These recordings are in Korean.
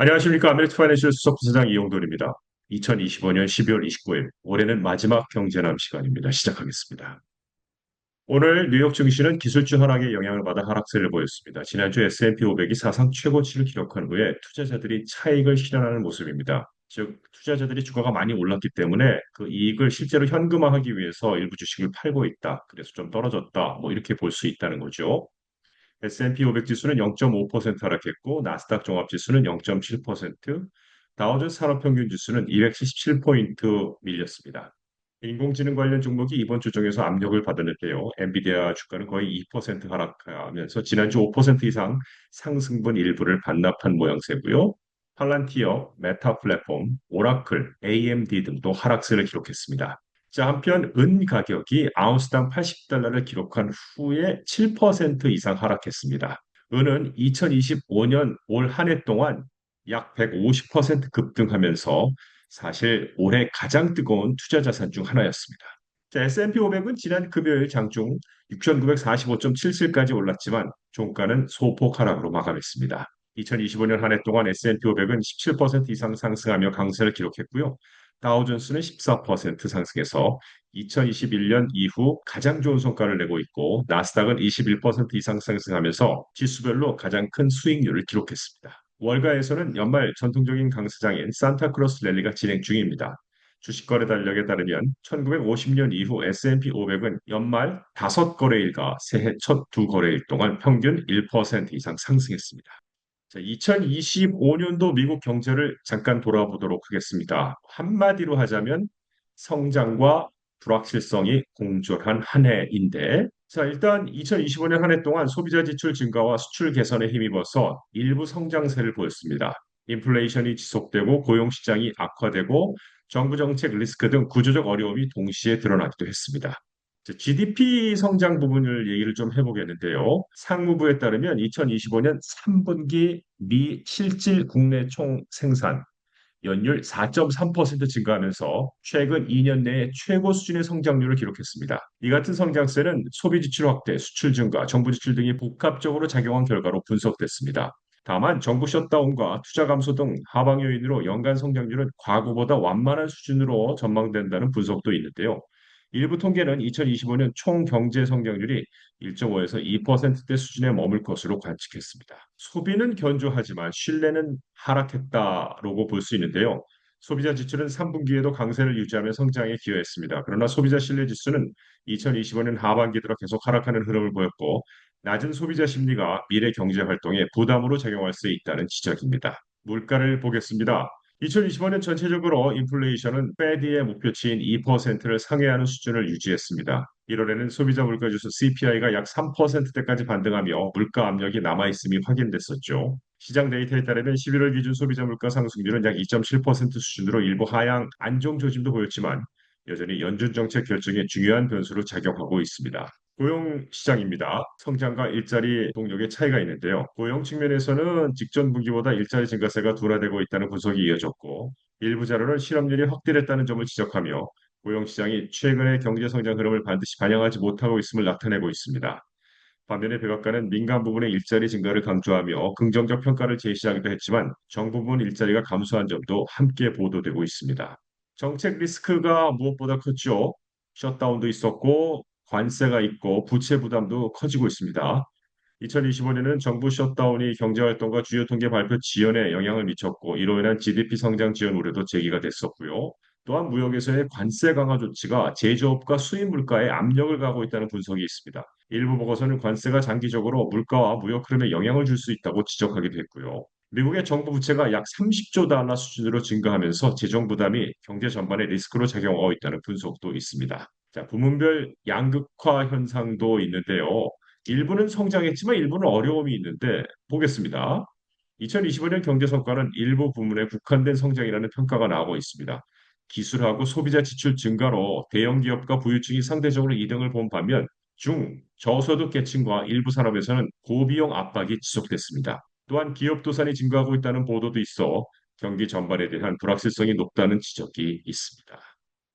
안녕하십니까. 아메리카 파이낸셜 수석부사장 이용돈입니다. 2025년 12월 29일, 올해는 마지막 경제남 시간입니다. 시작하겠습니다. 오늘 뉴욕 증시는 기술주 하락의 영향을 받아 하락세를 보였습니다. 지난주 S&P 500이 사상 최고치를 기록한 후에 투자자들이 차익을 실현하는 모습입니다. 즉, 투자자들이 주가가 많이 올랐기 때문에 그 이익을 실제로 현금화하기 위해서 일부 주식을 팔고 있다. 그래서 좀 떨어졌다. 뭐 이렇게 볼 수 있다는 거죠. S&P 500 지수는 0.5% 하락했고 나스닥 종합 지수는 0.7%, 다우존스 산업평균 지수는 277포인트 밀렸습니다. 인공지능 관련 종목이 이번 주 중에서 압력을 받았는데요. 엔비디아 주가는 거의 2% 하락하면서 지난주 5% 이상 상승분 일부를 반납한 모양새고요. 팔란티어, 메타 플랫폼, 오라클, AMD 등도 하락세를 기록했습니다. 자, 한편 은 가격이 아운스당 80달러를 기록한 후에 7% 이상 하락했습니다. 은은 2025년 올 한 해 동안 약 150% 급등하면서 사실 올해 가장 뜨거운 투자 자산 중 하나였습니다. 자, S&P 500은 지난 금요일 장중 6,945.77까지 올랐지만 종가는 소폭 하락으로 마감했습니다. 2025년 한 해 동안 S&P 500은 17% 이상 상승하며 강세를 기록했고요. 다우존스는 14% 상승해서 2021년 이후 가장 좋은 성과를 내고 있고 나스닥은 21% 이상 상승하면서 지수별로 가장 큰 수익률을 기록했습니다. 월가에서는 연말 전통적인 강세장인 산타크로스 랠리가 진행 중입니다. 주식거래 달력에 따르면 1950년 이후 S&P 500은 연말 5거래일과 새해 첫 2거래일 동안 평균 1% 이상 상승했습니다. 자, 2025년도 미국 경제를 잠깐 돌아보도록 하겠습니다. 한마디로 하자면 성장과 불확실성이 공존한 한 해인데, 자, 일단 2025년 한 해 동안 소비자 지출 증가와 수출 개선에 힘입어서 일부 성장세를 보였습니다. 인플레이션이 지속되고 고용 시장이 악화되고 정부 정책 리스크 등 구조적 어려움이 동시에 드러나기도 했습니다. GDP 성장 부분을 얘기를 좀 해보겠는데요. 상무부에 따르면 2025년 3분기 미 실질 국내 총 생산 연율 4.3% 증가하면서 최근 2년 내에 최고 수준의 성장률을 기록했습니다. 이 같은 성장세는 소비 지출 확대, 수출 증가, 정부 지출 등이 복합적으로 작용한 결과로 분석됐습니다. 다만 정부 셧다운과 투자 감소 등 하방 요인으로 연간 성장률은 과거보다 완만한 수준으로 전망된다는 분석도 있는데요. 일부 통계는 2025년 총 경제 성장률이 1.5에서 2%대 수준에 머물 것으로 관측했습니다. 소비는 견조하지만 신뢰는 하락했다라고 볼 수 있는데요. 소비자 지출은 3분기에도 강세를 유지하며 성장에 기여했습니다. 그러나 소비자 신뢰 지수는 2025년 하반기 들어 계속 하락하는 흐름을 보였고 낮은 소비자 심리가 미래 경제 활동에 부담으로 작용할 수 있다는 지적입니다. 물가를 보겠습니다. 2025년 전체적으로 인플레이션은 페드의 목표치인 2%를 상회하는 수준을 유지했습니다. 1월에는 소비자 물가지수 CPI가 약 3%대까지 반등하며 물가 압력이 남아있음이 확인됐었죠. 시장 데이터에 따르면 11월 기준 소비자 물가 상승률은 약 2.7% 수준으로 일부 하향 안정 조짐도 보였지만 여전히 연준 정책 결정에 중요한 변수로 작용하고 있습니다. 고용 시장입니다. 성장과 일자리 동력의 차이가 있는데요. 고용 측면에서는 직전 분기보다 일자리 증가세가 둔화되고 있다는 분석이 이어졌고, 일부 자료는 실업률이 확대됐다는 점을 지적하며 고용 시장이 최근의 경제 성장 흐름을 반드시 반영하지 못하고 있음을 나타내고 있습니다. 반면에 백악관은 민간 부분의 일자리 증가를 강조하며 긍정적 평가를 제시하기도 했지만 정부 부분 일자리가 감소한 점도 함께 보도되고 있습니다. 정책 리스크가 무엇보다 컸죠. 셧다운도 있었고 관세가 있고 부채 부담도 커지고 있습니다. 2025년에는 정부 셧다운이 경제활동과 주요 통계 발표 지연에 영향을 미쳤고 이로 인한 GDP 성장 지연 우려도 제기가 됐었고요. 또한 무역에서의 관세 강화 조치가 제조업과 수입 물가에 압력을 가하고 있다는 분석이 있습니다. 일부 보고서는 관세가 장기적으로 물가와 무역 흐름에 영향을 줄 수 있다고 지적하기도 했고요. 미국의 정부 부채가 약 30조 달러 수준으로 증가하면서 재정 부담이 경제 전반에 리스크로 작용하고 있다는 분석도 있습니다. 자, 부문별 양극화 현상도 있는데요. 일부는 성장했지만 일부는 어려움이 있는데 보겠습니다. 2025년 경제 성과는 일부 부문에 국한된 성장이라는 평가가 나오고 있습니다. 기술하고 소비자 지출 증가로 대형 기업과 부유층이 상대적으로 이득을 본 반면 저소득 계층과 일부 산업에서는 고비용 압박이 지속됐습니다. 또한 기업 도산이 증가하고 있다는 보도도 있어 경기 전반에 대한 불확실성이 높다는 지적이 있습니다.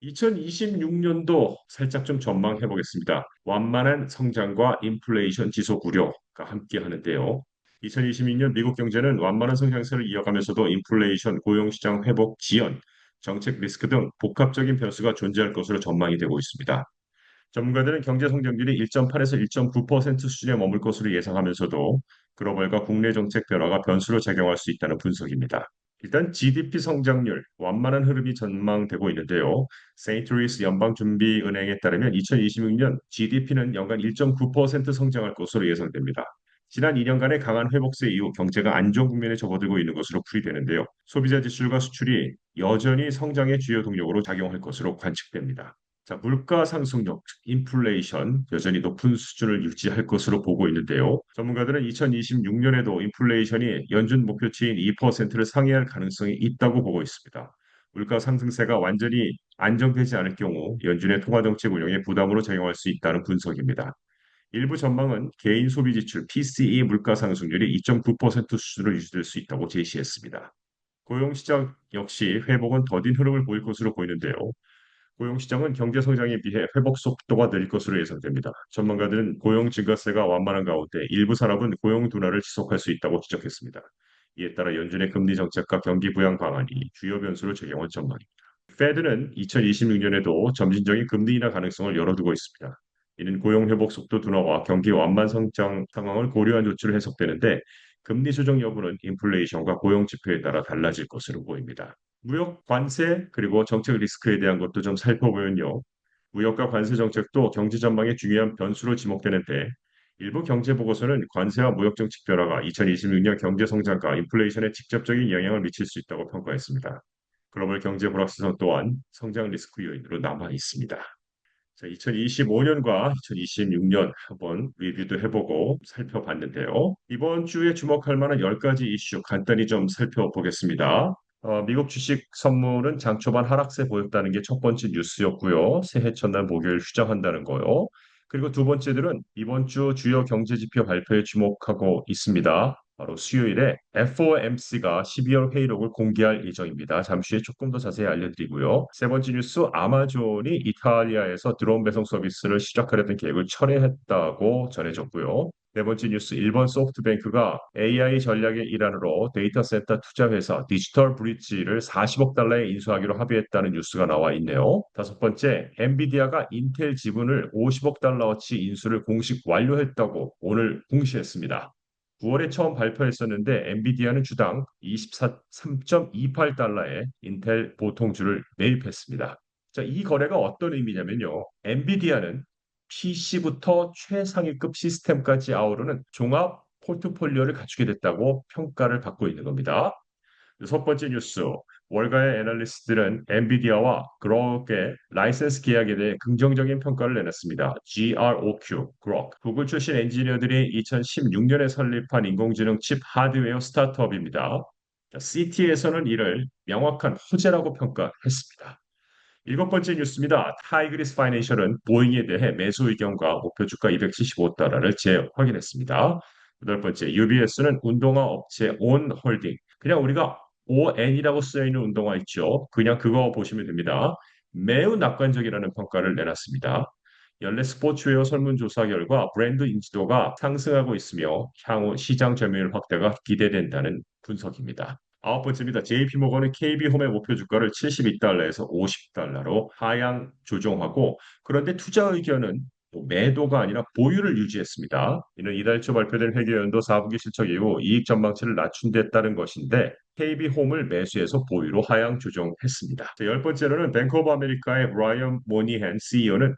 2026년도 살짝 좀 전망해 보겠습니다. 완만한 성장과 인플레이션 지속 우려가 함께 하는데요. 2026년 미국 경제는 완만한 성장세를 이어가면서도 인플레이션, 고용시장 회복 지연, 정책 리스크 등 복합적인 변수가 존재할 것으로 전망이 되고 있습니다. 전문가들은 경제 성장률이 1.8에서 1.9% 수준에 머물 것으로 예상하면서도 글로벌과 국내 정책 변화가 변수로 작용할 수 있다는 분석입니다. 일단 GDP 성장률 완만한 흐름이 전망되고 있는데요. 세인트루이스 연방준비은행에 따르면 2026년 GDP는 연간 1.9% 성장할 것으로 예상됩니다. 지난 2년간의 강한 회복세 이후 경제가 안정 국면에 접어들고 있는 것으로 풀이되는데요. 소비자 지출과 수출이 여전히 성장의 주요 동력으로 작용할 것으로 관측됩니다. 자, 물가 상승률, 즉 인플레이션 여전히 높은 수준을 유지할 것으로 보고 있는데요. 전문가들은 2026년에도 인플레이션이 연준 목표치인 2%를 상회할 가능성이 있다고 보고 있습니다. 물가 상승세가 완전히 안정되지 않을 경우 연준의 통화 정책 운영에 부담으로 작용할 수 있다는 분석입니다. 일부 전망은 개인 소비 지출 PCE 물가 상승률이 2.9% 수준으로 유지될 수 있다고 제시했습니다. 고용시장 역시 회복은 더딘 흐름을 보일 것으로 보이는데요. 고용시장은 경제 성장에 비해 회복 속도가 느릴 것으로 예상됩니다. 전문가들은 고용 증가세가 완만한 가운데 일부 산업은 고용 둔화를 지속할 수 있다고 지적했습니다. 이에 따라 연준의 금리 정책과 경기 부양 방안이 주요 변수로 작용할 전망입니다. 페드는 2026년에도 점진적인 금리 인하 가능성을 열어두고 있습니다. 이는 고용 회복 속도 둔화와 경기 완만 성장 상황을 고려한 조치로 해석되는데 금리 조정 여부는 인플레이션과 고용 지표에 따라 달라질 것으로 보입니다. 무역 관세 그리고 정책 리스크에 대한 것도 좀 살펴보면요. 무역과 관세 정책도 경제 전망의 중요한 변수로 지목되는데 일부 경제 보고서는 관세와 무역 정책 변화가 2026년 경제 성장과 인플레이션에 직접적인 영향을 미칠 수 있다고 평가했습니다. 글로벌 경제 불확실성 또한 성장 리스크 요인으로 남아 있습니다. 자, 2025년과 2026년 한번 리뷰도 해보고 살펴봤는데요. 이번 주에 주목할 만한 10가지 이슈 간단히 좀 살펴보겠습니다. 미국 주식 선물은 장 초반 하락세 보였다는 게 첫 번째 뉴스였고요. 새해 첫날 목요일 휴장한다는 거요. 그리고 두 번째들은 이번 주 주요 경제 지표 발표에 주목하고 있습니다. 바로 수요일에 FOMC가 12월 회의록을 공개할 예정입니다. 잠시 후에 조금 더 자세히 알려드리고요. 세 번째 뉴스, 아마존이 이탈리아에서 드론 배송 서비스를 시작하려던 계획을 철회했다고 전해졌고요. 네 번째 뉴스, 일본 소프트뱅크가 AI 전략의 일환으로 데이터 센터 투자 회사 디지털 브릿지를 40억 달러에 인수하기로 합의했다는 뉴스가 나와 있네요. 다섯 번째, 엔비디아가 인텔 지분을 50억 달러어치 인수를 공식 완료했다고 오늘 공시했습니다. 9월에 처음 발표했었는데 엔비디아는 주당 23.28달러에 인텔 보통주를 매입했습니다. 자, 이 거래가 어떤 의미냐면요. 엔비디아는 PC부터 최상위급 시스템까지 아우르는 종합 포트폴리오를 갖추게 됐다고 평가를 받고 있는 겁니다. 첫 번째 뉴스, 월가의 애널리스트들은 엔비디아와 그럭의 라이센스 계약에 대해 긍정적인 평가를 내놨습니다. GROQ, 그럭. 구글 출신 엔지니어들이 2016년에 설립한 인공지능 칩 하드웨어 스타트업입니다. CT에서는 이를 명확한 호재라고 평가했습니다. 일곱 번째 뉴스입니다. 타이그리스 파이낸셜은 보잉에 대해 매수 의견과 목표 주가 275달러를 재확인했습니다. 여덟 번째, UBS는 운동화 업체 온홀딩. 그냥 우리가 ON이라고 쓰여 있는 운동화 있죠. 그냥 그거 보시면 됩니다. 매우 낙관적이라는 평가를 내놨습니다. 연례 스포츠웨어 설문조사 결과 브랜드 인지도가 상승하고 있으며 향후 시장 점유율 확대가 기대된다는 분석입니다. 아홉 번째입니다. JP모건은 KB홈의 목표 주가를 72달러에서 50달러로 하향 조정하고 그런데 투자 의견은 매도가 아니라 보유를 유지했습니다. 이는 이달 초 발표된 회계연도 4분기 실적 이후 이익 전망치를 낮춘 데 따른 것인데 KB홈을 매수해서 보유로 하향 조정했습니다. 열 번째로는 뱅크 오브 아메리카의 브라이언 모니헨 CEO는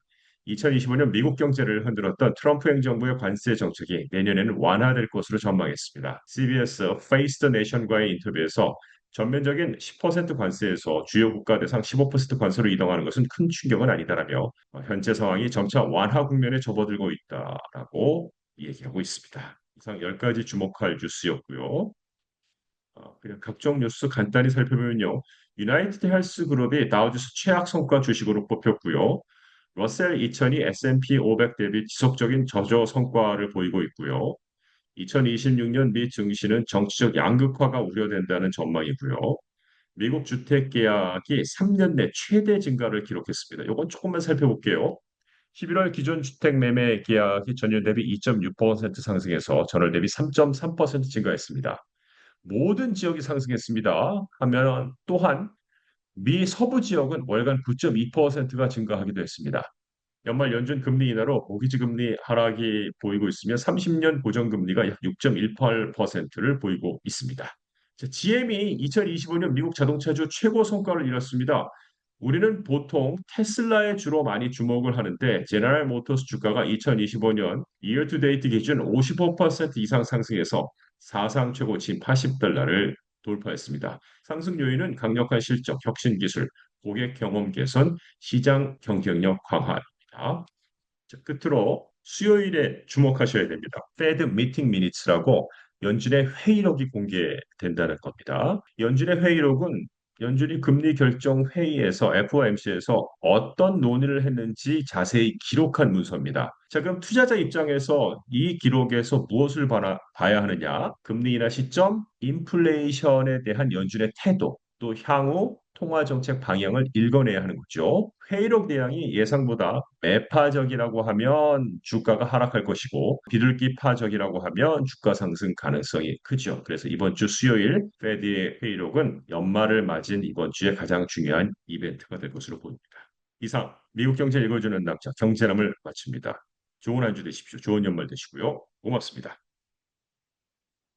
2025년 미국 경제를 흔들었던 트럼프 행정부의 관세 정책이 내년에는 완화될 것으로 전망했습니다. CBS Face the Nation과의 인터뷰에서 전면적인 10% 관세에서 주요 국가 대상 15% 관세로 이동하는 것은 큰 충격은 아니다라며 현재 상황이 점차 완화 국면에 접어들고 있다라고 얘기하고 있습니다. 이상 10가지 주목할 뉴스였고요. 그냥 각종 뉴스 간단히 살펴보면요. 유나이티드 헬스 그룹이 다우지수 최악 성과 주식으로 뽑혔고요. 러셀 2000이 S&P 500 대비 지속적인 저조 성과를 보이고 있고요. 2026년 미 증시는 정치적 양극화가 우려된다는 전망이고요. 미국 주택 계약이 3년 내 최대 증가를 기록했습니다. 이건 조금만 살펴볼게요. 11월 기존 주택 매매 계약이 전년 대비 2.6% 상승해서 전월 대비 3.3% 증가했습니다. 모든 지역이 상승했습니다. 하면 또한 미 서부 지역은 월간 9.2%가 증가하기도 했습니다. 연말 연준 금리 인하로 모기지 금리 하락이 보이고 있으며 30년 고정금리가 약 6.18%를 보이고 있습니다. GM이 2025년 미국 자동차주 최고 성과를 이뤘습니다. 우리는 보통 테슬라에 주로 많이 주목을 하는데 제너럴 모터스 주가가 2025년 이어 투 데이트 기준 55% 이상 상승해서 사상 최고치 80달러를 돌파했습니다. 상승 요인은 강력한 실적, 혁신 기술, 고객 경험 개선, 시장 경쟁력 강화입니다. 자, 끝으로 수요일에 주목하셔야 됩니다. Fed 미팅 미니츠라고 연준의 회의록이 공개된다는 겁니다. 연준의 회의록은 연준이 금리 결정 회의에서 FOMC에서 어떤 논의를 했는지 자세히 기록한 문서입니다. 자, 그럼 투자자 입장에서 이 기록에서 무엇을 봐야 하느냐? 금리 인하 시점, 인플레이션에 대한 연준의 태도, 또 향후 통화 정책 방향을 읽어내야 하는 거죠. 회의록 내용이 예상보다 매파적이라고 하면 주가가 하락할 것이고 비둘기파적이라고 하면 주가 상승 가능성이 크죠. 그래서 이번 주 수요일 페드의 회의록은 연말을 맞은 이번 주에 가장 중요한 이벤트가 될 것으로 보입니다. 이상 미국 경제 읽어주는 남자 경제남을 마칩니다. 좋은 한 주 되십시오. 좋은 연말 되시고요. 고맙습니다.